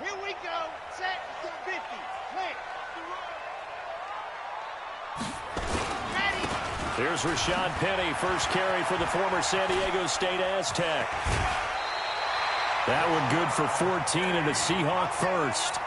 Here we go. Set 50. Clear. Ready. Here's Rashad Penny, first carry for the former San Diego State Aztec. That one good for 14 and a Seahawk first.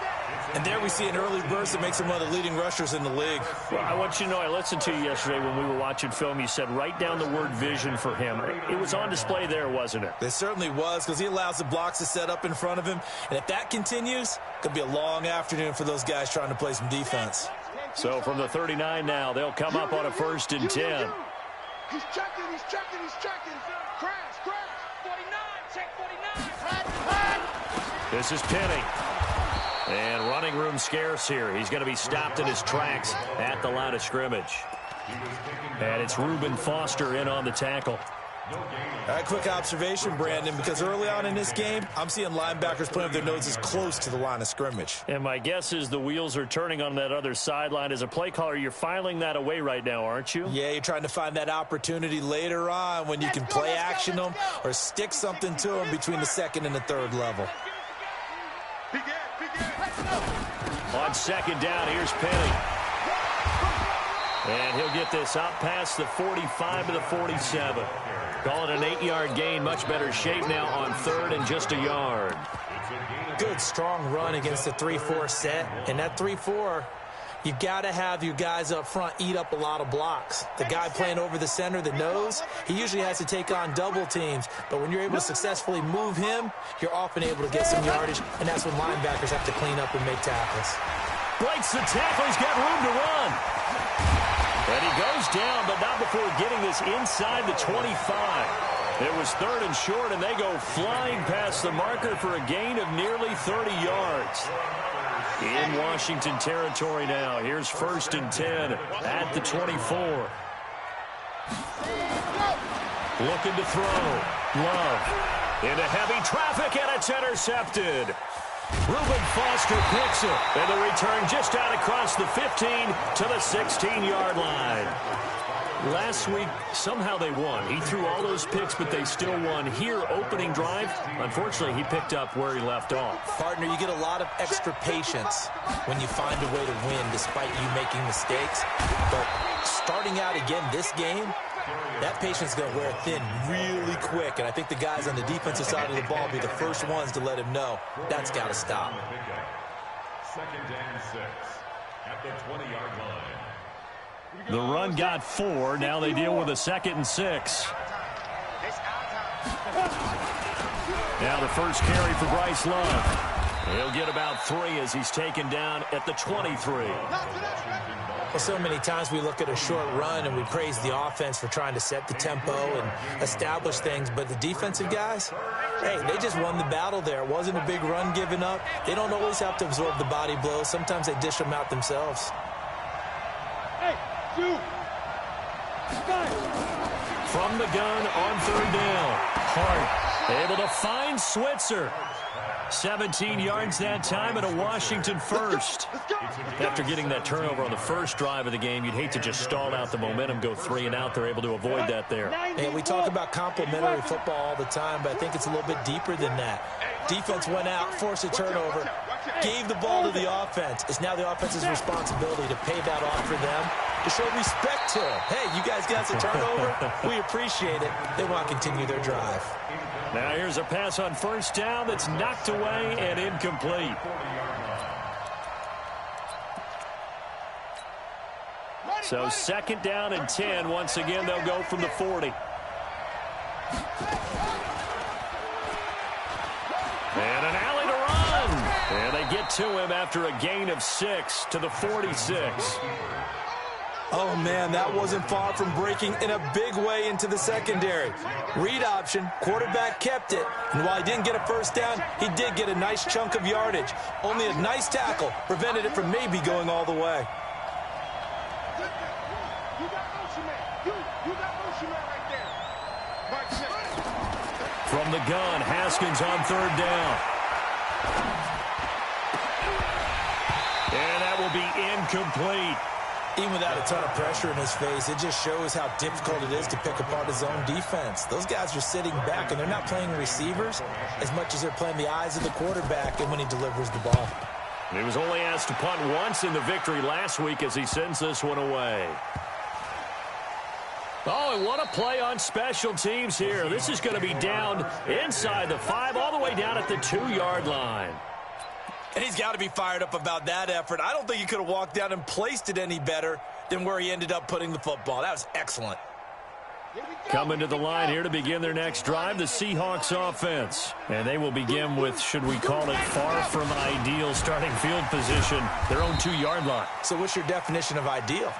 And there we see an early burst that makes him one of the leading rushers in the league. Well, I want you to know, I listened to you yesterday when we were watching film. You said write down the word vision for him. It was on display there, wasn't it? It certainly was, because he allows the blocks to set up in front of him. And if that continues, it could be a long afternoon for those guys trying to play some defense. So from the 39 now, they'll come up on a 1st and 10. He's checking. Crash. 49. Check 49. This is Penny. And running room scarce here. He's going to be stopped in his tracks at the line of scrimmage. And it's Reuben Foster in on the tackle. A quick observation, Brandon, because early on in this game, I'm seeing linebackers putting their noses close to the line of scrimmage. And my guess is the wheels are turning on that other sideline. As a play caller, you're filing that away right now, aren't you? Yeah, you're trying to find that opportunity later on when you can play action them or stick something to them between the 2nd and the 3rd level. On 2nd down, here's Penny. And he'll get this up past the 45 to the 47. Call it an 8-yard gain. Much better shape now on 3rd and just a yard. Good, strong run against the 3-4 set. And that 3-4, you've got to have your guys up front eat up a lot of blocks. The guy playing over the center, the nose, he usually has to take on double teams. But when you're able to successfully move him, you're often able to get some yardage, and that's when linebackers have to clean up and make tackles. Breaks the tackle. He's got room to run. And he goes down, but not before getting this inside the 25. It was 3rd and short, and they go flying past the marker for a gain of nearly 30 yards. In Washington territory now. Here's 1st and 10 at the 24. Looking to throw. Love. Into heavy traffic, and it's intercepted. Reuben Foster picks it, and the return just out across the 15 to the 16-yard line. Last week, somehow they won. He threw all those picks, but they still won. Here, opening drive, unfortunately, he picked up where he left off. Partner, you get a lot of extra patience when you find a way to win despite you making mistakes. But starting out again this game, that patience is going to wear thin really quick, and I think the guys on the defensive side of the ball will be the first ones to let him know that's got to stop. 2nd and 6 at the 20-yard line. The run got 4. Now they deal with a 2nd and 6. Now the first carry for Bryce Love. He'll get about 3 as he's taken down at the 23. Well, so many times we look at a short run and we praise the offense for trying to set the tempo and establish things, but the defensive guys, hey, they just won the battle there. It wasn't a big run given up. They don't always have to absorb the body blows. Sometimes they dish them out themselves. From the gun on 3rd down. Hart able to find Switzer. 17 yards that time and a Washington first. After getting that turnover on the first drive of the game, you'd hate to just stall out the momentum, go 3 and out. They're able to avoid that there. And we talk about complementary football all the time, but I think it's a little bit deeper than that. Defense went out, forced a turnover, gave the ball to the offense. It's now the offense's responsibility to pay that off for them, to show respect to them. Hey, you guys got a turnover? We appreciate it. They want to continue their drive. Now here's a pass on 1st down that's knocked away and incomplete. So 2nd down and 10. Once again, they'll go from the 40. And an alley to run. And they get to him after a gain of 6 to the 46. Oh, man, that wasn't far from breaking in a big way into the secondary. Read option, quarterback kept it, and while he didn't get a 1st down, he did get a nice chunk of yardage. Only a nice tackle prevented it from maybe going all the way. From the gun, Haskins on 3rd down. And that will be incomplete. Even without a ton of pressure in his face, it just shows how difficult it is to pick apart his own defense. Those guys are sitting back, and they're not playing receivers as much as they're playing the eyes of the quarterback and when he delivers the ball. He was only asked to punt once in the victory last week as he sends this one away. Oh, and what a play on special teams here. This is going to be down inside the 5, all the way down at the 2-yard line. And he's got to be fired up about that effort. I don't think he could have walked down and placed it any better than where he ended up putting the football. That was excellent. Coming to the line here to begin their next drive, the Seahawks offense. And they will begin with, should we call it, far from ideal starting field position, their own 2-yard line. So what's your definition of ideal?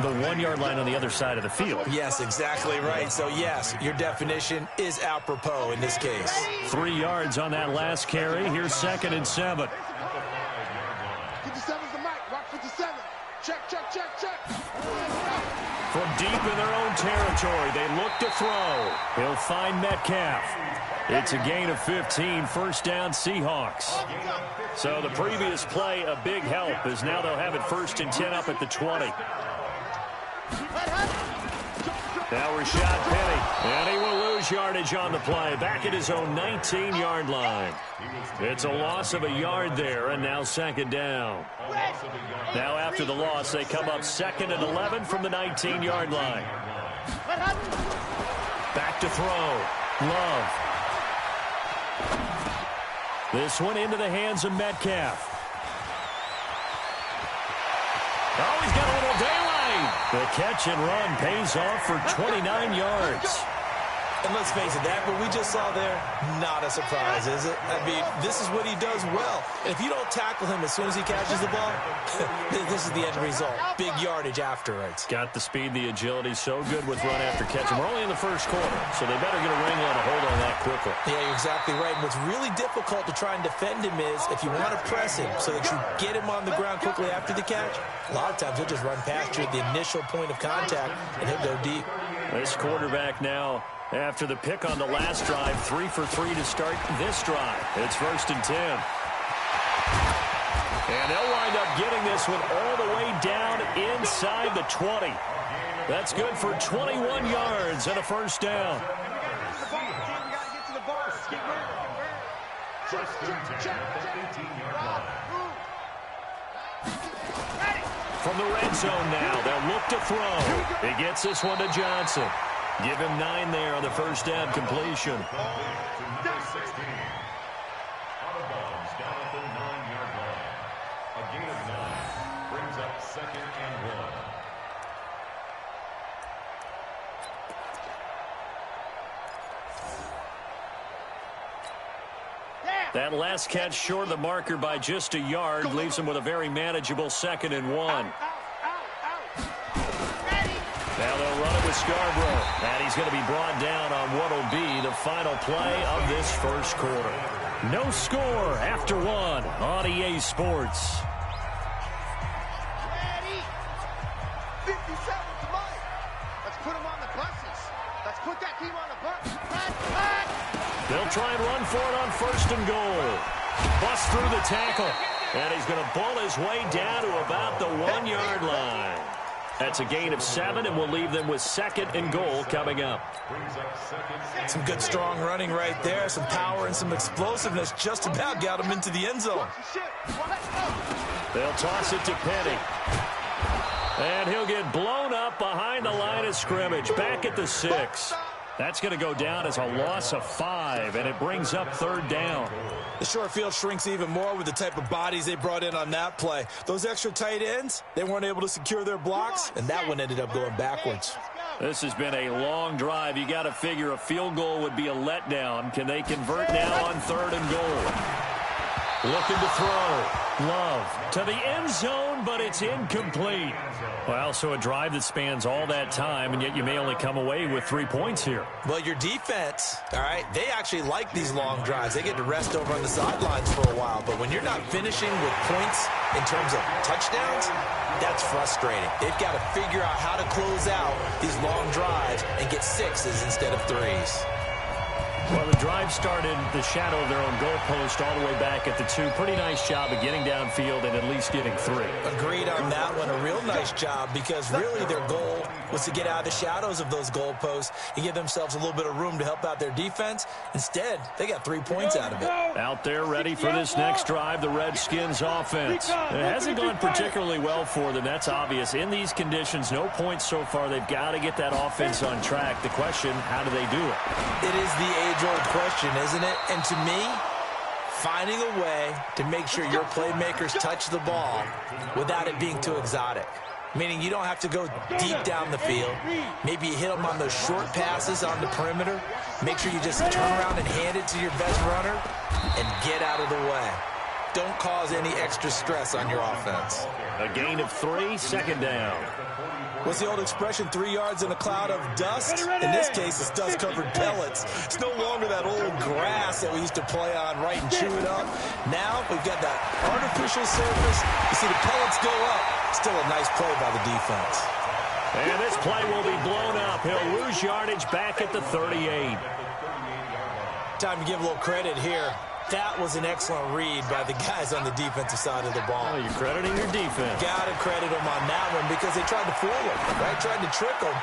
The 1-yard line on the other side of the field. Yes, exactly right. So, yes, your definition is apropos in this case. 3 yards on that last carry. Here's 2nd and 7. 57's the mic. Rock 57. Check. From deep in their own territory, they look to throw. He'll find Metcalf. It's a gain of 15, first down Seahawks. So the previous play, a big help, as now they'll have it 1st and 10 up at the 20. Now Rashad Penny, and he will lose yardage on the play, back at his own 19-yard line. It's a loss of a yard there, and now 2nd down. Now after the loss, they come up 2nd and 11 from the 19-yard line. Back to throw. Love. This one into the hands of Metcalf. Oh, he's got a little daylight. The catch and run pays off for 29 yards. And let's face it, that what we just saw there, not a surprise, is it? I mean, this is what he does well. And if you don't tackle him as soon as he catches the ball, this is the end result. Big yardage afterwards. Got the speed, the agility, so good with run after catch. And we're only in the first quarter, so they better get a wrangle and a hold on that quickly. Yeah, you're exactly right. And what's really difficult to try and defend him is if you want to press him so that you get him on the ground quickly after the catch, a lot of times he'll just run past you at the initial point of contact, and he'll go deep. This quarterback now, after the pick on the last drive, 3 for 3 to start this drive. It's 1st and 10. And they'll wind up getting this one all the way down inside the 20. That's good for 21 yards and a first down. From the red zone now, they'll look to throw. He gets this one to Johnson. Give him 9 there on the first down completion. Out of bounds, down at the 9-yard line. A gain of 9 brings up 2nd and 1. That last catch short of the marker by just a yard leaves him with a very manageable 2nd and 1. Now they'll run it with Scarborough. And he's going to be brought down on what will be the final play of this first quarter. No score after 1 on EA Sports. 57's the mic. Let's put him on the buses. Let's put that team on the bus. They'll try and run for it on 1st and goal. Bust through the tackle. And he's going to bull his way down to about the 1-yard line. That's a gain of 7, and we'll leave them with 2nd and goal coming up. Some good, strong running right there. Some power and some explosiveness just about got him into the end zone. They'll toss it to Penny. And he'll get blown up behind the line of scrimmage. Back at the 6. That's going to go down as a loss of 5, and it brings up 3rd down. The short field shrinks even more with the type of bodies they brought in on that play. Those extra tight ends, they weren't able to secure their blocks, and that one ended up going backwards. This has been a long drive. You got to figure a field goal would be a letdown. Can they convert now on 3rd and goal? Looking to throw. Love to the end zone, but it's incomplete. Well, so a drive that spans all that time, and yet you may only come away with 3 points here. Well, your defense, all right, they actually like these long drives. They get to rest over on the sidelines for a while. But when you're not finishing with points in terms of touchdowns, that's frustrating. They've got to figure out how to close out these long drives and get 6s instead of 3s. Well, the drive started the shadow of their own goalpost all the way back at the 2. Pretty nice job of getting downfield and at least getting 3. Agreed on that one. A real nice job because really their goal was to get out of the shadows of those goalposts and give themselves a little bit of room to help out their defense. Instead, they got 3 points out of it. Out there ready for this next drive, the Redskins offense. It hasn't gone particularly well for them. That's obvious. In these conditions, no points so far. They've got to get that offense on track. The question, how do they do it? It is the age-old question, isn't it? And to me, finding a way to make sure your playmakers touch the ball without it being too exotic. Meaning you don't have to go deep down the field. Maybe you hit them on those short passes on the perimeter. Make sure you just turn around and hand it to your best runner and get out of the way. Don't cause any extra stress on your offense. A gain of 3, second down. What's the old expression, 3 yards in a cloud of dust? In this case, it's dust-covered pellets. It's no longer that old grass that we used to play on, right, and chew it up. Now we've got that artificial surface. You see the pellets go up. Still a nice play by the defense. And this play will be blown up. He'll lose yardage back at the 38. Time to give a little credit here. That was an excellent read by the guys on the defensive side of the ball. Oh, you're crediting your defense. Got to credit them on that one because they tried to fool him, right? Tried to trick him,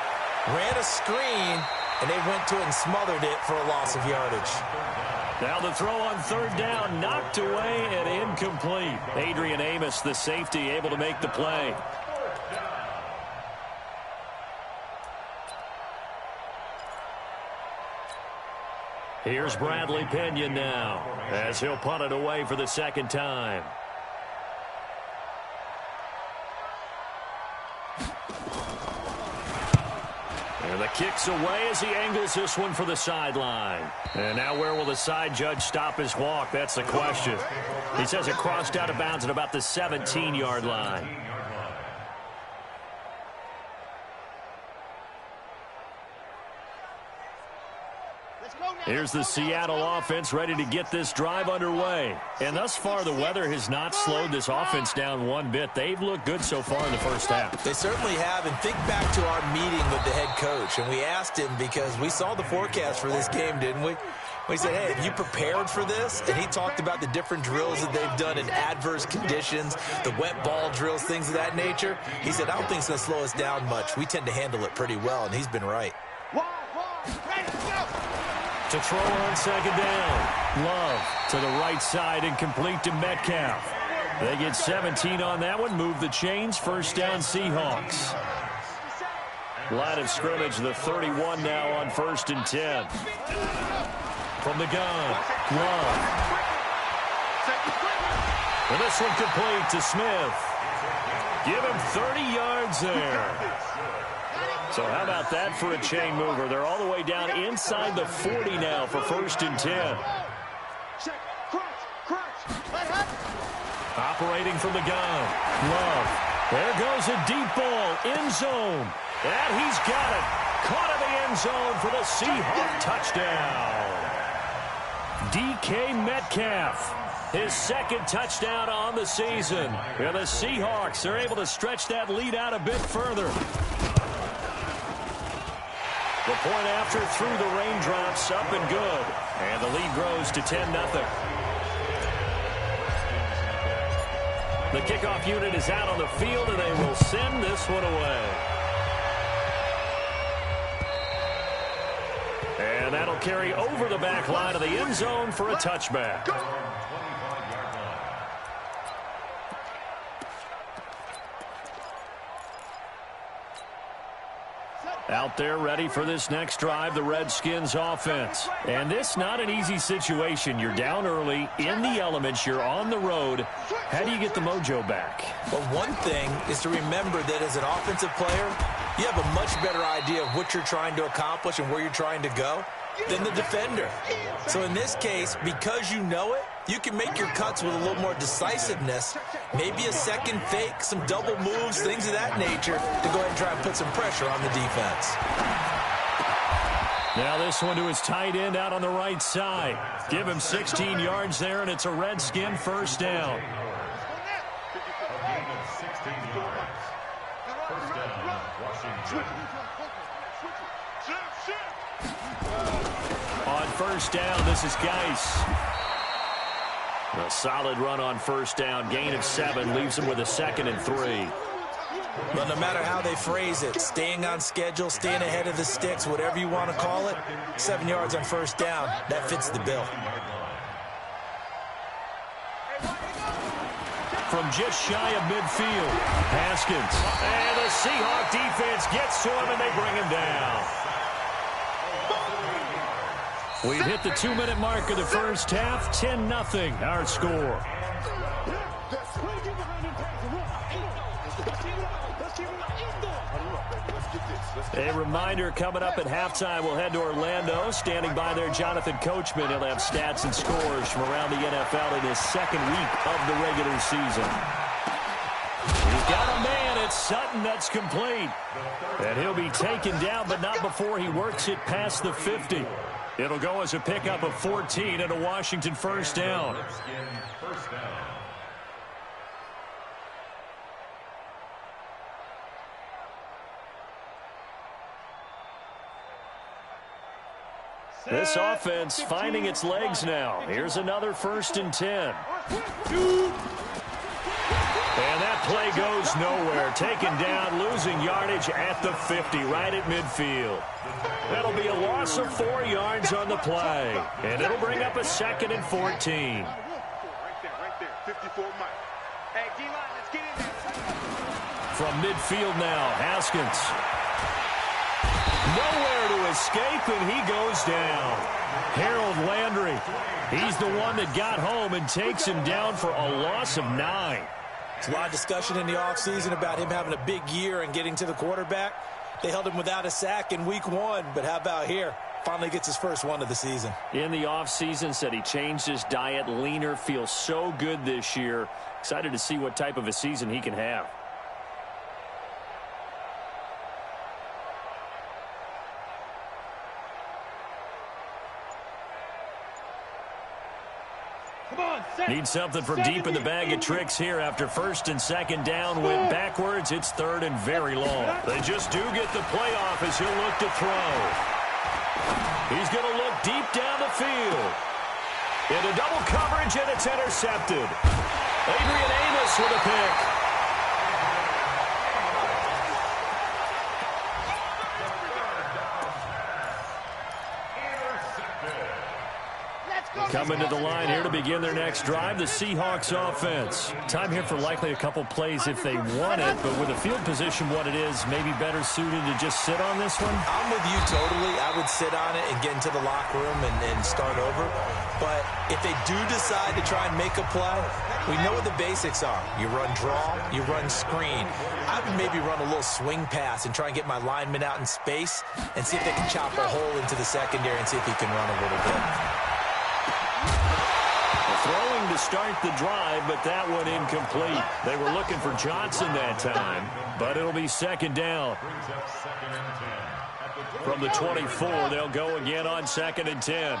ran a screen, and they went to it and smothered it for a loss of yardage. Now the throw on third down, knocked away and incomplete. Adrian Amos, the safety, able to make the play. Here's Bradley Pena now as he'll punt it away for the second time. And the kick's away as he angles this one for the sideline. And now where will the side judge stop his walk? That's the question. He says it crossed out of bounds at about the 17-yard line. Here's the Seattle offense ready to get this drive underway. And thus far, the weather has not slowed this offense down one bit. They've looked good so far in the first half. They certainly have. And think back to our meeting with the head coach. And we asked him because we saw the forecast for this game, didn't we? We said, hey, have you prepared for this? And he talked about the different drills that they've done in adverse conditions, the wet ball drills, things of that nature. He said, I don't think it's going to slow us down much. We tend to handle it pretty well, and he's been right. To throw on second down. Love to the right side and complete to Metcalf. They get 17 on that one. Move the chains. First down, Seahawks. Line of scrimmage, the 31 now on 1st and 10. From the gun, Love. And this one complete to Smith. Give him 30 yards there. So how about that for a chain mover? They're all the way down inside the 40 now for 1st and 10. Operating from the gun. Love. There goes a deep ball. End zone. And he's got it. Caught in the end zone for the Seahawks touchdown. DK Metcalf. His second touchdown on the season. And the Seahawks are able to stretch that lead out a bit further. The point after through the raindrops, up and good. And the lead grows to 10-0. The kickoff unit is out on the field, and they will send this one away. And that'll carry over the back line of the end zone for a touchback. Out there ready for this next drive, the Redskins offense. And this not an easy situation. You're down early, in the elements, you're on the road. How do you get the mojo back? Well, one thing is to remember that as an offensive player, you have a much better idea of what you're trying to accomplish and where you're trying to go than the defender. So in this case, because you know it, you can make your cuts with a little more decisiveness, maybe a second fake, some double moves, things of that nature, to go ahead and try and put some pressure on the defense. Now this one to his tight end out on the right side. Give him 16 yards there, and it's a Redskin first down. On first down, this is Geis. A solid run on first down. Gain of 7 leaves him with a 2nd and 3. But no matter how they phrase it, staying on schedule, staying ahead of the sticks, whatever you want to call it, 7 yards on first down, that fits the bill. From just shy of midfield, Haskins. And the Seahawk defense gets to him, and they bring him down. We've hit the 2-minute mark of the first half. 10-0, our score. A reminder, coming up at halftime, we'll head to Orlando. Standing by there, Jonathan Coachman. He'll have stats and scores from around the NFL in his 2nd week of the regular season. He's got a man at Sutton that's complete. And he'll be taken down, but not before he works it past the 50. It'll go as a pickup of 14 and a Washington first down. This offense finding its legs now. Here's another 1st and 10. And that play goes nowhere. Taken down, losing yardage at the 50, right at midfield. That'll be a loss of 4 yards on the play. And it'll bring up a 2nd and 14. From midfield now, Haskins. Nowhere to escape, and he goes down. Harold Landry, he's the one that got home and takes him down for a loss of 9. There's a lot of discussion in the offseason about him having a big year and getting to the quarterback. They held him without a sack in week 1, but how about here? Finally gets his first one of the season. In the offseason, said he changed his diet, leaner, feels so good this year. Excited to see what type of a season he can have. Need something from deep in the bag of tricks here after 1st and 2nd down. Went backwards. It's 3rd and very long. They just do get the playoff as he'll look to throw. He's going to look deep down the field. Into double coverage, and it's intercepted. Adrian Amos with a pick. Coming to the line here to begin their next drive, the Seahawks offense. Time here for likely a couple plays if they want it, but with the field position what it is, maybe better suited to just sit on this one? I'm with you totally. I would sit on it and get into the locker room and start over. But if they do decide to try and make a play, we know what the basics are. You run draw, you run screen. I would maybe run a little swing pass and try and get my lineman out in space and see if they can chop a hole into the secondary and see if he can run a little bit. Throwing to start the drive, but that one incomplete. They were looking for Johnson that time, but it'll be 2nd down. From the 24, they'll go again on 2nd and 10. I'm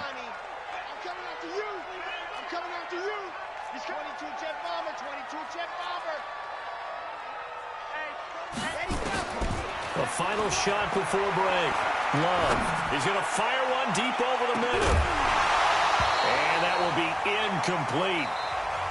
coming after you. I'm coming after you. He's 22 jet bomber, 22 jet bomber. Hey, A final shot before break. Love. He's going to fire one deep over the middle. And that will be incomplete.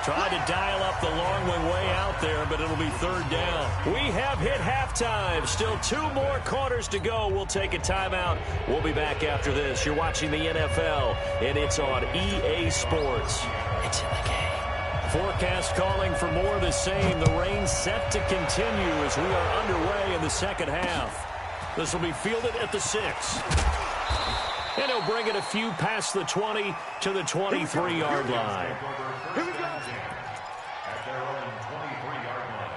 Tried to dial up the long one way out there, but it'll be 3rd down. We have hit halftime. Still 2 more quarters to go. We'll take a timeout. We'll be back after this. You're watching the NFL, and it's on EA Sports. It's in the game. Forecast calling for more of the same. The rain set to continue as we are underway in the 2nd half. This will be fielded at the 6. And he'll bring it a few past the 20 to the 23-yard line. here we go. At their own 23-yard line.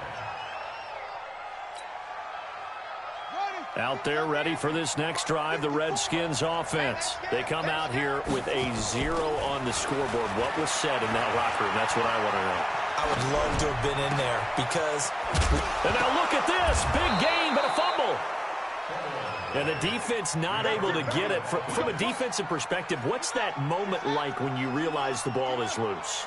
Out there ready for this next drive, the Redskins offense. They come out here with a 0 on the scoreboard. What was said in that locker room? That's what I want to know. I would love to have been in there because... And now look at this. Big gain, but a fumble. And the defense not able to get it. From a defensive perspective, what's that moment like when you realize the ball is loose?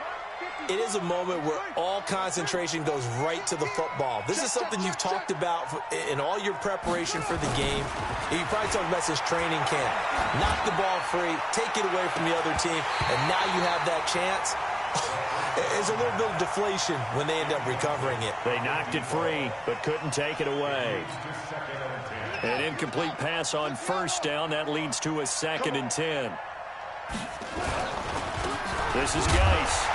it is a moment where all concentration goes right to the football. This is something you've talked about in all your preparation for the game. You probably talked about since training camp. Knock the ball free, take it away from the other team, and now you have that chance. There's a little bit of deflation when they end up recovering it. They knocked it free, but couldn't take it away. An incomplete pass on first down. That leads to a 2nd and 10. This is Geis.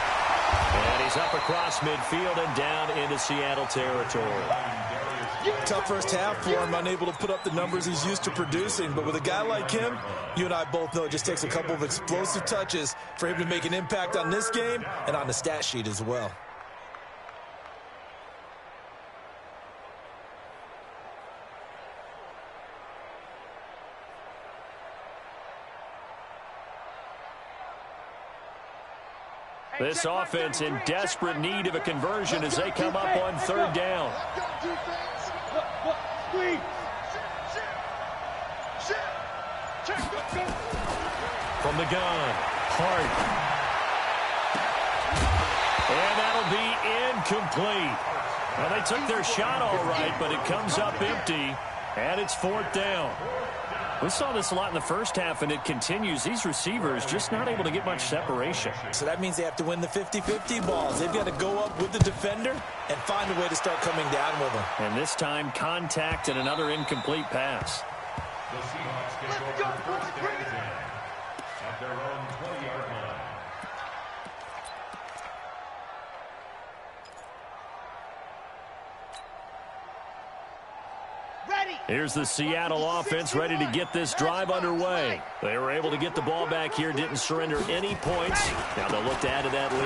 And he's up across midfield and down into Seattle territory. Tough first half for him, unable to put up the numbers he's used to producing. But with a guy like him, you and I both know it just takes a couple of explosive touches for him to make an impact on this game and on the stat sheet as well. This offense in desperate need of a conversion as they come up on 3rd down. From the gun, Hart. And that'll be incomplete. Well, they took their shot all right, but it comes up empty, and it's 4th down. We saw this a lot in the first half, and it continues. These receivers just not able to get much separation. So that means they have to win the 50-50 balls. They've got to go up with the defender and find a way to start coming down with them. And this time, contact and another incomplete pass. The Seahawks take over first down and 10 at their own 20-yard line. Here's the Seattle offense ready to get this drive underway. They were able to get the ball back here, didn't surrender any points. Now they'll look to add to that lead.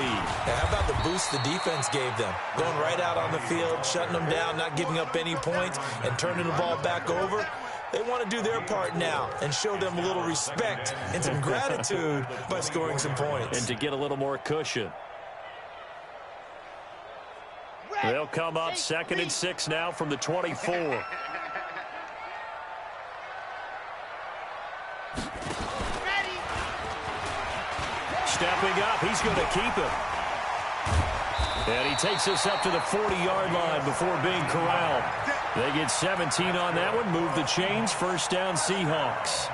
Now, how about the boost the defense gave them? Going right out on the field, shutting them down, not giving up any points, and turning the ball back over. They want to do their part now and show them a little respect and some gratitude by scoring some points. And to get a little more cushion. They'll come up 2nd and 6 now from the 24. Stepping up, he's going to keep it. And he takes us up to the 40-yard line before being corralled. They get 17 on that one, move the chains, 1st down Seahawks.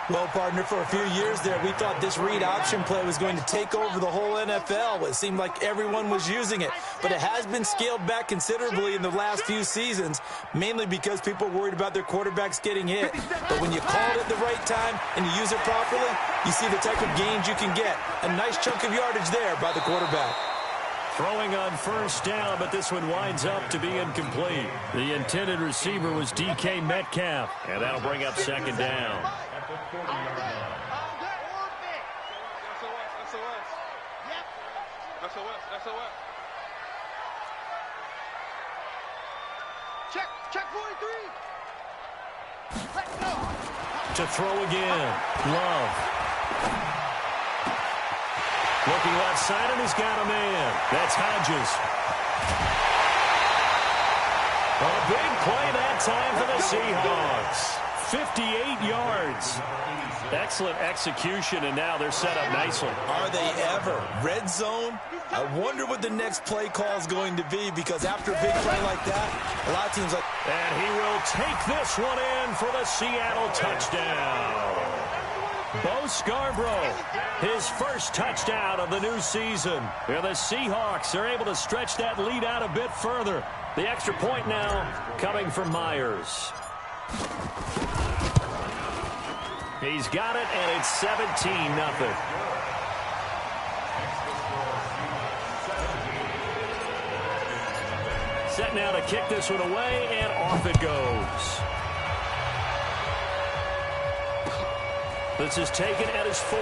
Well, partner, for a few years there, we thought this read option play was going to take over the whole NFL. It seemed like everyone was using it. But it has been scaled back considerably in the last few seasons, mainly because people are worried about their quarterbacks getting hit. But when you call it at the right time and you use it properly, you see the type of gains you can get. A nice chunk of yardage there by the quarterback. Throwing on 1st down, but this one winds up to be incomplete. The intended receiver was DK Metcalf, and that'll bring up 2nd down. At the 40-yard line. Check 43. Let's go. To throw again, Love. Looking left side, and he's got a man. That's Hodges. A big play that time for the Seahawks. 58 yards. Excellent execution, and now they're set up nicely. Are they ever? Red zone? I wonder what the next play call is going to be, because after a big play like that, a lot of teams like... And he will take this one in for the Seattle touchdown. Bo Scarborough, his first touchdown of the new season. And the Seahawks are able to stretch that lead out a bit further. The extra point now coming from Myers. He's got it, and it's 17-0. Set now to kick this one away, and off it goes. This is taken at his 4.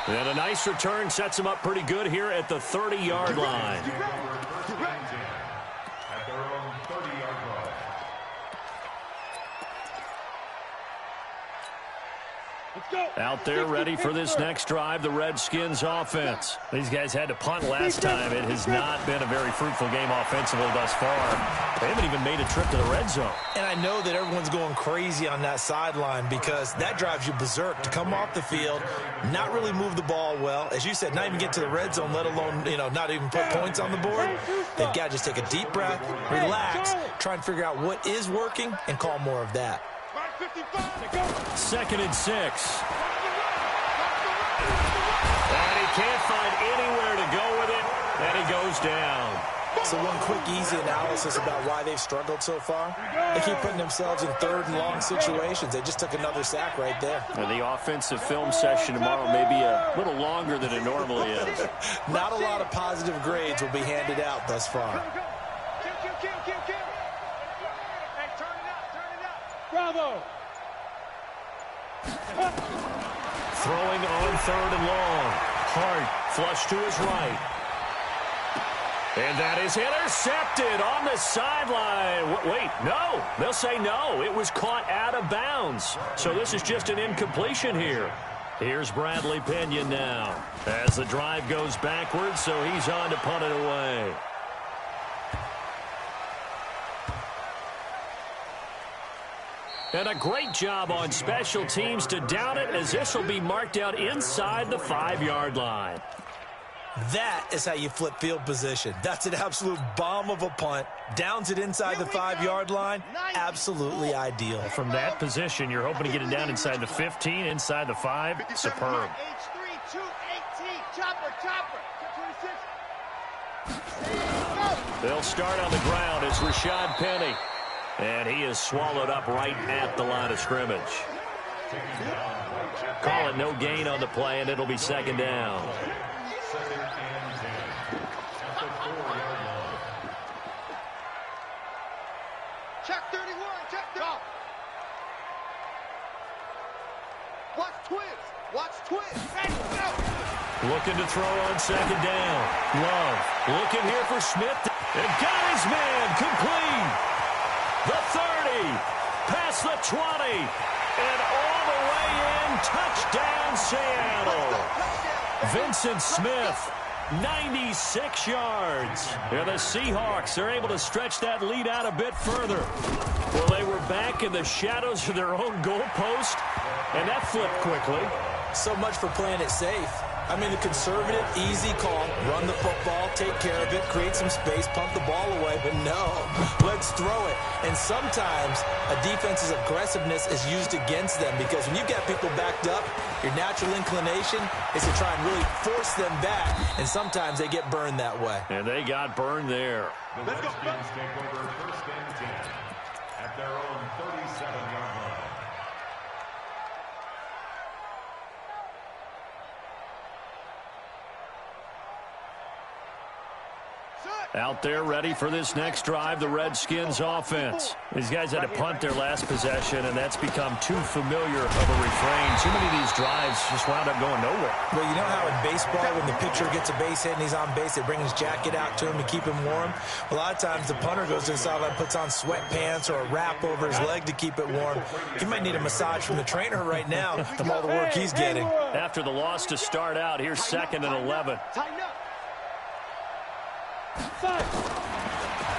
And a nice return sets him up pretty good here at the 30-yard line. At their own 30-yard line. Out there ready for this next drive, the Redskins offense. These guys had to punt last time. It has not been a very fruitful game offensively thus far. They haven't even made a trip to the red zone. And I know that everyone's going crazy on that sideline because that drives you berserk to come off the field, not really move the ball well. As you said, not even get to the red zone, let alone, not even put points on the board. They've got to just take a deep breath, relax, try and figure out what is working, and call more of that. 2nd and 6. And he can't find anywhere to go with it, and he goes down. So one quick, easy analysis about why they've struggled so far. They keep putting themselves in 3rd and long situations. They just took another sack right there. And the offensive film session tomorrow may be a little longer than it normally is. Not a lot of positive grades will be handed out thus far. Bravo! Throwing on 3rd and long. Hart flush to his right. And that is intercepted on the sideline. Wait, no. They'll say no. It was caught out of bounds. So this is just an incompletion here. Here's Bradley Pinion now as the drive goes backwards, so he's on to punt it away. And a great job on special teams to down it, as this will be marked out inside the 5-yard line. That is how you flip field position. That's an absolute bomb of a punt. Downs it inside the 5-yard line. Absolutely ideal. From that position, you're hoping to get it down inside the 15, inside the 5. Superb. They'll start on the ground. It's Rashad Penny. And he is swallowed up right at the line of scrimmage. Call it no gain on the play, and it'll be 2nd down. 2nd and 10 at the 4-yard line. Check 31, check go. Watch twins, watch twins. Looking to throw on 2nd down. Love looking here for Smith. And got his man complete. The 30, past the 20, and all the way in, touchdown Seattle. Vincent Smith, 96 yards. And the Seahawks are able to stretch that lead out a bit further. Well, they were back in the shadows of their own goalpost, and that flipped quickly. So much for playing it safe. I mean, the conservative, easy call, run the football, take care of it, create some space, pump the ball away. But no, let's throw it. And sometimes a defense's aggressiveness is used against them because when you've got people backed up, your natural inclination is to try and really force them back. And sometimes they get burned that way. And they got burned there. The Redskins take over 1st and 10 at their own 37-yard line. Out there ready for this next drive, the Redskins offense. These guys had to punt their last possession, and that's become too familiar of a refrain. Too many of these drives just wound up going nowhere. Well, you know how in baseball, when the pitcher gets a base hit and he's on base, they bring his jacket out to him to keep him warm? A lot of times the punter goes to the sideline, puts on sweatpants or a wrap over his leg to keep it warm. He might need a massage from the trainer right now from all the work he's getting. After the loss to start out, here's 2nd and 11.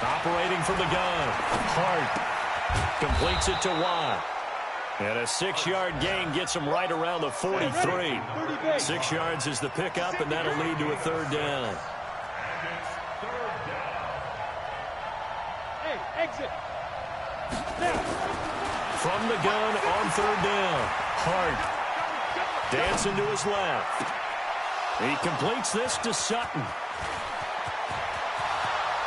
Operating from the gun. Hart completes it to Watt. And a 6-yard gain gets him right around the 43. 6 yards is the pickup, and that'll lead to a 3rd down. Hey, exit. From the gun on 3rd down. Hart dancing to his left. He completes this to Sutton.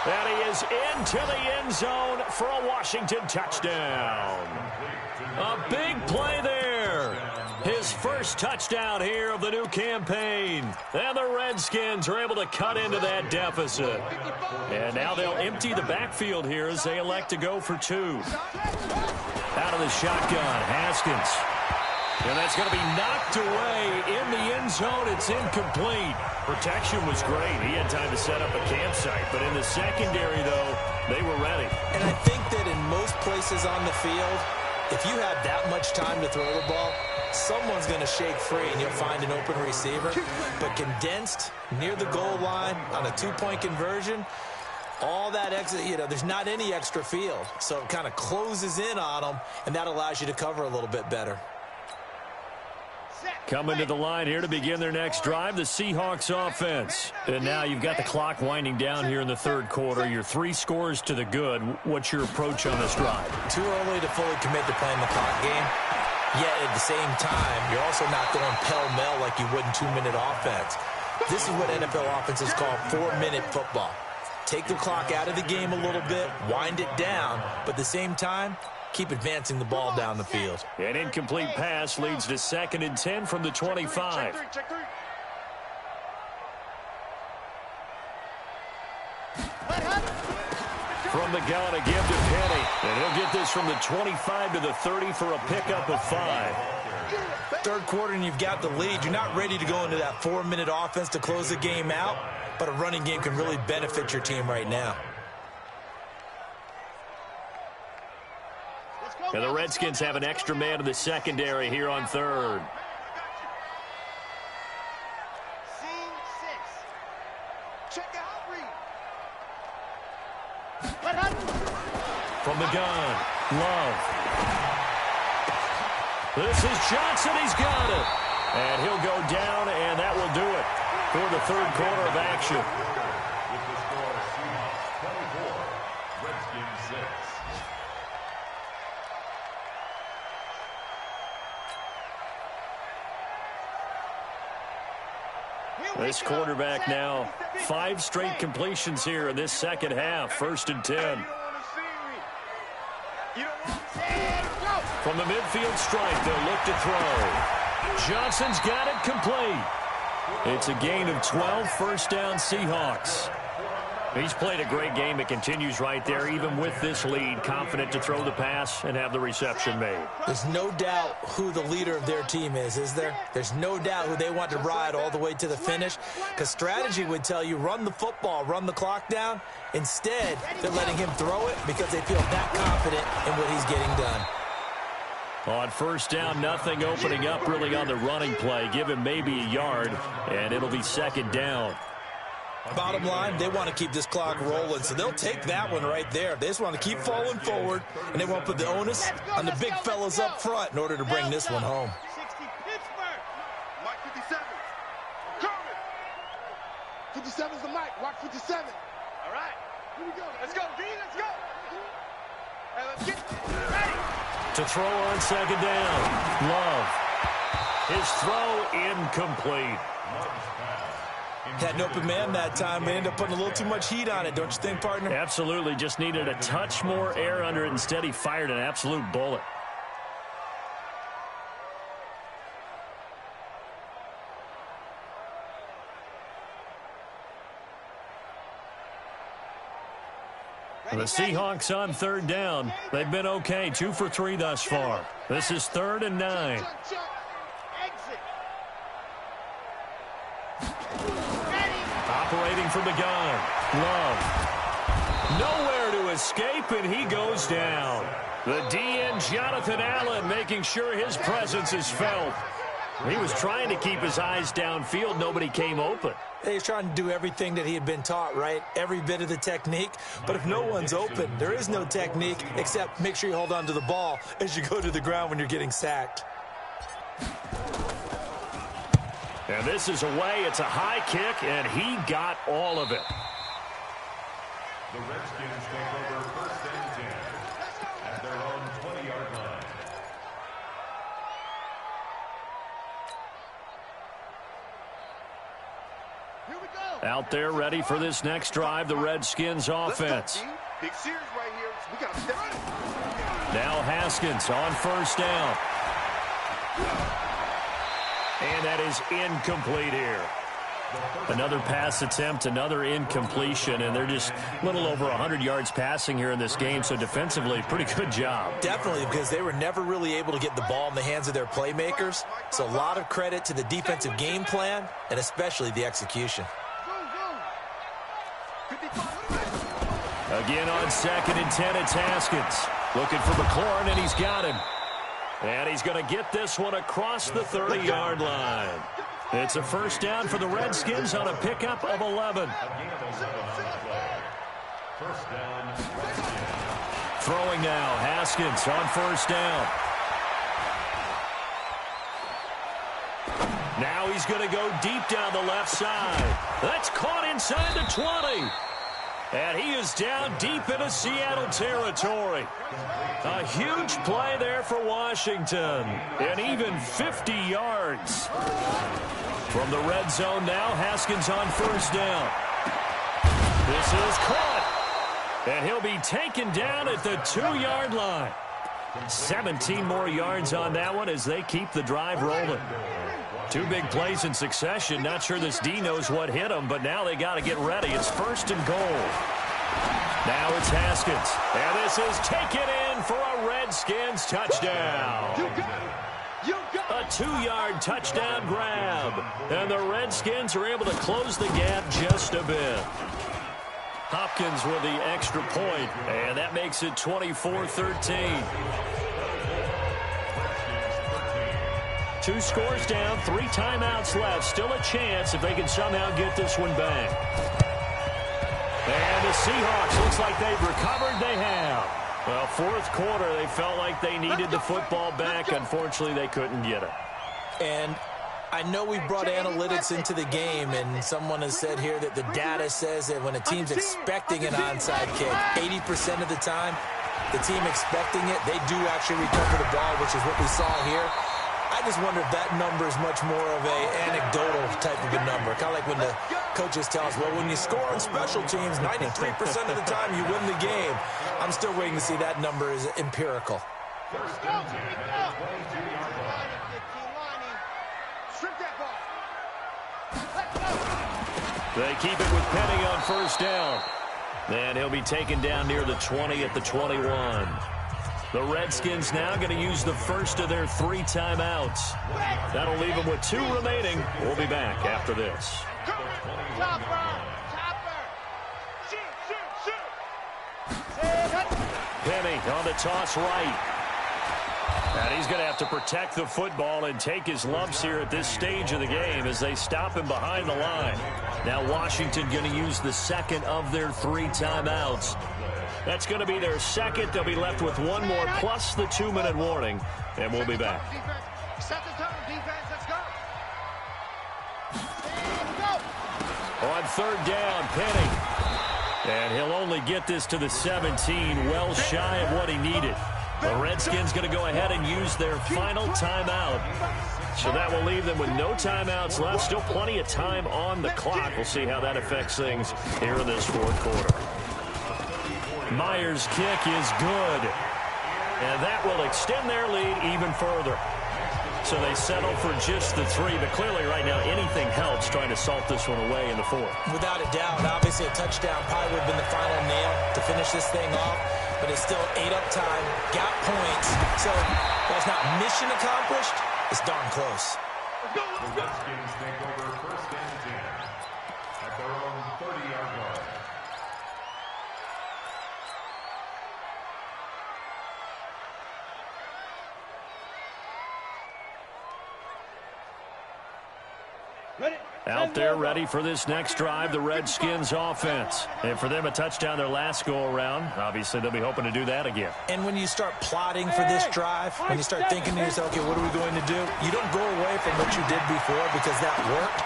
And he is into the end zone for a Washington touchdown. A big play there. His first touchdown here of the new campaign. And the Redskins are able to cut into that deficit. And now they'll empty the backfield here as they elect to go for 2. Out of the shotgun, Haskins. And that's going to be knocked away in the end zone. It's incomplete. Protection was great. He had time to set up a campsite. But in the secondary, though, they were ready. And I think that in most places on the field, if you have that much time to throw the ball, someone's going to shake free and you'll find an open receiver. But condensed near the goal line on a two-point conversion, all that extra, there's not any extra field. So it kind of closes in on them, and that allows you to cover a little bit better. Coming to the line here to begin their next drive, the Seahawks offense. And now you've got the clock winding down here in the third quarter. You're 3 scores to the good. What's your approach on this drive? Too early to fully commit to playing the clock game. Yet at the same time, you're also not going pell-mell like you would in 2-minute offense. This is what NFL offenses call 4-minute football. Take the clock out of the game a little bit, wind it down, but at the same time, keep advancing the ball down the field. An incomplete pass leads to 2nd and 10 from the 25. From the gun, a give to Penny. And he'll get this from the 25 to the 30 for a pickup of 5. Third quarter and you've got the lead. You're not ready to go into that 4-minute offense to close the game out, but a running game can really benefit your team right now. And the Redskins have an extra man in the secondary here on third. From the gun, Love. This is Johnson. He's got it. And he'll go down, and that will do it for the third quarter of action. With the score, Seahawks 24, Redskins 6. This quarterback now 5 straight completions here in this second half. 1st and 10. From the midfield stripe, they'll look to throw. Johnson's got it complete. It's a gain of 12, 1st down Seahawks. He's played a great game. It continues right there, even with this lead, confident to throw the pass and have the reception made. There's no doubt who the leader of their team is there? There's no doubt who they want to ride all the way to the finish, because strategy would tell you run the football, run the clock down. Instead, they're letting him throw it because they feel that confident in what he's getting done. On 1st down, nothing opening up really on the running play. Give him maybe a yard, and it'll be 2nd down. Bottom line, they want to keep this clock rolling, so they'll take that one right there. They just want to keep falling forward, and they want to put the onus on the big fellas up front in order to bring this one home. 57's the mic. Watch 57. All right. Here we go. Let's go, D. Let's go. Hey, let's get ready. To throw on 2nd down. Love. His throw incomplete. Had an open man that time. They ended up putting a little too much heat on it, don't you think, partner? Absolutely. Just needed a touch more air under it. Instead, he fired an absolute bullet. The Seahawks on 3rd down. They've been okay. 2 for 3 thus far. This is 3rd and 9. Operating from the gun. Love. Nowhere to escape, and he goes down. The DN, Jonathan Allen, making sure his presence is felt. He was trying to keep his eyes downfield. Nobody came open. He's trying to do everything that he had been taught, right? Every bit of the technique. But if no one's open, there is no technique except make sure you hold on to the ball as you go to the ground when you're getting sacked. And this is away. It's a high kick, and he got all of it. The Redskins take over 1st and 10 at their own 20-yard line. Here we go. Out there ready for this next drive, the Redskins offense. Big series right here. We got to step in. Now Haskins on 1st down. And that is incomplete here. Another pass attempt, another incompletion, and they're just a little over 100 yards passing here in this game, so defensively, pretty good job. Definitely, because they were never really able to get the ball in the hands of their playmakers, so a lot of credit to the defensive game plan and especially the execution. Again on 2nd and 10, it's Haskins. Looking for McLaurin, and he's got him. And he's going to get this one across the 30-yard line. It's a first down for the Redskins on a pickup of 11. First down. Throwing now, Haskins on first down. Now he's going to go deep down the left side. That's caught inside the 20. And he is down deep into Seattle territory. A huge play there for Washington. And even 50 yards. From the red zone now, Haskins on first down. This is caught. And he'll be taken down at the 2-yard line. 17 more yards on that one as they keep the drive rolling. 2 big plays in succession. Not sure this D knows what hit him, but now they got to get ready. It's first and goal. Now it's Haskins. And this is taken in for a Redskins touchdown. A 2-yard touchdown grab. And the Redskins are able to close the gap just a bit. Hopkins with the extra point, and that makes it 24-13. 2 scores down, 3 timeouts left. Still a chance if they can somehow get this one back. And the Seahawks, looks like they've recovered. They have. Well, fourth quarter, they felt like they needed the football back. Unfortunately, they couldn't get it. And I know we brought analytics into the game, and someone has said here that the data says that when a team's expecting an onside kick, 80% of the time, the team expecting it, they do actually recover the ball, which is what we saw here. I just wonder if that number is much more of a anecdotal type of a number. Kind of like when the coaches tell us, well, when you score on special teams, 93% of the time you win the game. I'm still waiting to see that number is empirical. First down, 22-yard line. They keep it with Penny on first down. And he'll be taken down near the 20 at the 21. The Redskins now going to use the first of their 3 timeouts. That'll leave them with 2 remaining. We'll be back after this. Penny on the toss right. And he's going to have to protect the football and take his lumps here at this stage of the game as they stop him behind the line. Now Washington going to use the second of their 3 timeouts. That's going to be their second. They'll be left with 1 more plus the 2-minute warning. And we'll be back. Set the tone, defense. Let's go. On third down, Penny. And he'll only get this to the 17, well shy of what he needed. The Redskins going to go ahead and use their final timeout. So that will leave them with no timeouts left. Still plenty of time on the clock. We'll see how that affects things here in this fourth quarter. Myers' kick is good. And that will extend their lead even further. So they settle for just the 3. But clearly right now anything helps trying to salt this one away in the fourth. Without a doubt, obviously a touchdown probably would have been the final nail to finish this thing off. But it's still 8 up time, got points. So while it's not mission accomplished, it's darn close. The Redskins take over first and 10 at their own 30-yard line. Out there ready for this next drive, the Redskins offense. And for them, a touchdown their last go-around. Obviously, they'll be hoping to do that again. And when you start plotting for this drive, when you start thinking to yourself, okay, what are we going to do? You don't go away from what you did before because that worked.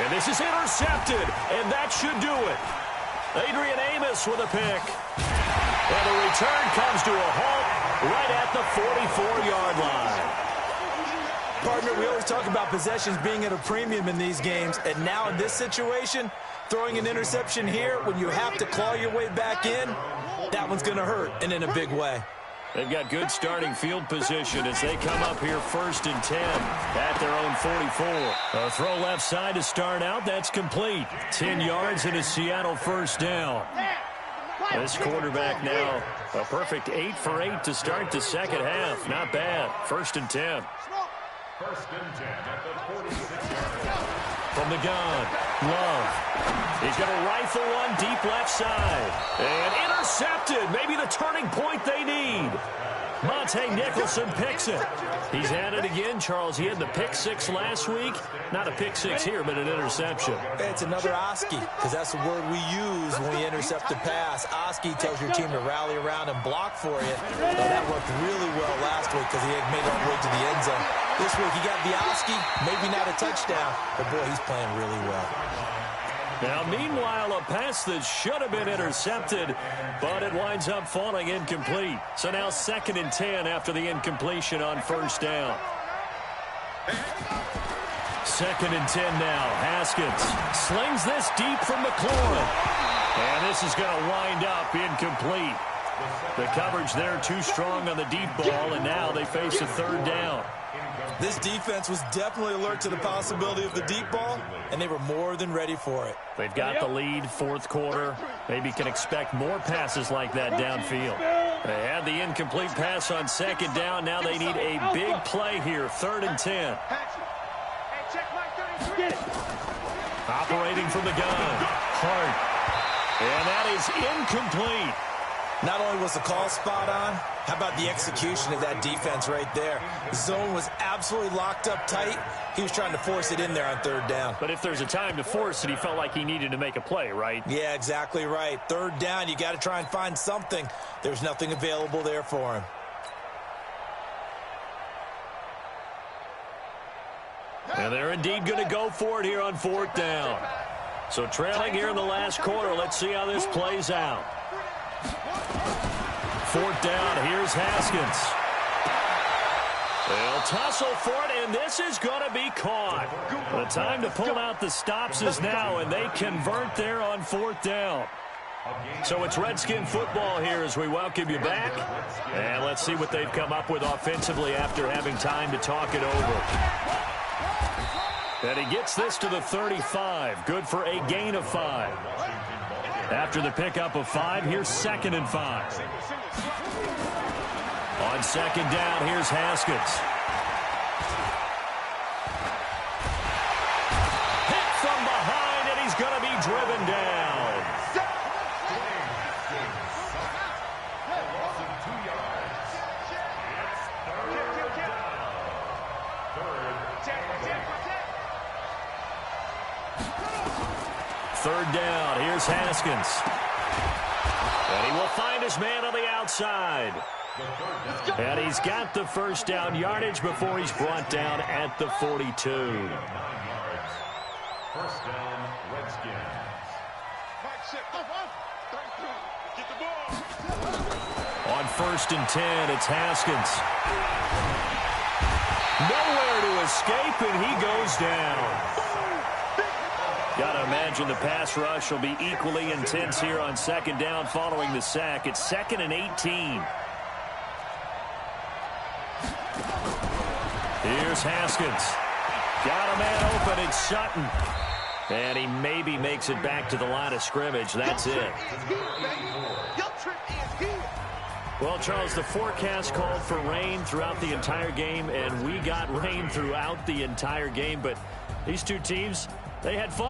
And this is intercepted, and that should do it. Adrian Amos with a pick. And the return comes to a halt right at the 44-yard line. Partner, we always talk about possessions being at a premium in these games, and now in this situation, throwing an interception here when you have to claw your way back in, that one's going to hurt, and in a big way. They've got good starting field position as they come up here first and 10 at their own 44. A throw left side to start out. That's complete. 10 yards and a Seattle first down. This quarterback now a perfect 8 for 8 to start the second half. Not bad. First and 10. First and 10 at the 46-yard line. From the gun, Love. He's going to rifle one deep left side. And intercepted. Maybe the turning point they need. Monte Nicholson picks it. He's at it again, Charles. He had the pick six last week. Not a pick six here, but an interception. It's another Oski, because that's the word we use when we intercept a pass. Oski tells your team to rally around and block for you. Well, that worked really well last week because he had made it all the way to the end zone. This week he got the Oski, maybe not a touchdown, but boy, he's playing really well. Now, meanwhile, a pass that should have been intercepted, but it winds up falling incomplete. So now 2nd and 10 after the incompletion on first down. 2nd and 10 now. Haskins slings this deep from McLaurin. And this is going to wind up incomplete. The coverage there too strong on the deep ball, and now they face a 3rd down. This defense was definitely alert to the possibility of the deep ball, and they were more than ready for it. They've got the lead, 4th quarter. Maybe can expect more passes like that downfield. They had the incomplete pass on 2nd down. Now they need a big play here, 3rd and 10. Operating from the gun, Hart. And that is incomplete. Not only was the call spot on, how about the execution of that defense right there? The zone was absolutely locked up tight. He was trying to force it in there on 3rd down. But if there's a time to force it, he felt like he needed to make a play, right? Yeah, exactly right. 3rd down, you got to try and find something. There's nothing available there for him. And they're indeed going to go for it here on 4th down. So trailing here in the last quarter, let's see how this plays out. 4th down, here's Haskins. They'll tussle for it, and this is going to be caught. The time to pull out the stops is now, and they convert there on 4th down. So it's Redskin football here as we welcome you back. And let's see what they've come up with offensively after having time to talk it over. And he gets this to the 35. Good for a gain of 5. After the pickup of 5, here's 2nd and 5. On 2nd down, here's Haskins. Hit from behind, and he's going to be driven down. Third down, here's Haskins. And he will find his man on the outside. And he's got the 1st down yardage before he's brought down at the 42. 1st down, Redskins. On 1st and 10, it's Haskins. Nowhere to escape, and he goes down. Got to imagine the pass rush will be equally intense here on 2nd down following the sack. It's 2nd and 18. Here's Haskins. Got a man open. It's Sutton. And he maybe makes it back to the line of scrimmage. That's it. Well, Charles, the forecast called for rain throughout the entire game, and we got rain throughout the entire game. But these two teams, they had fun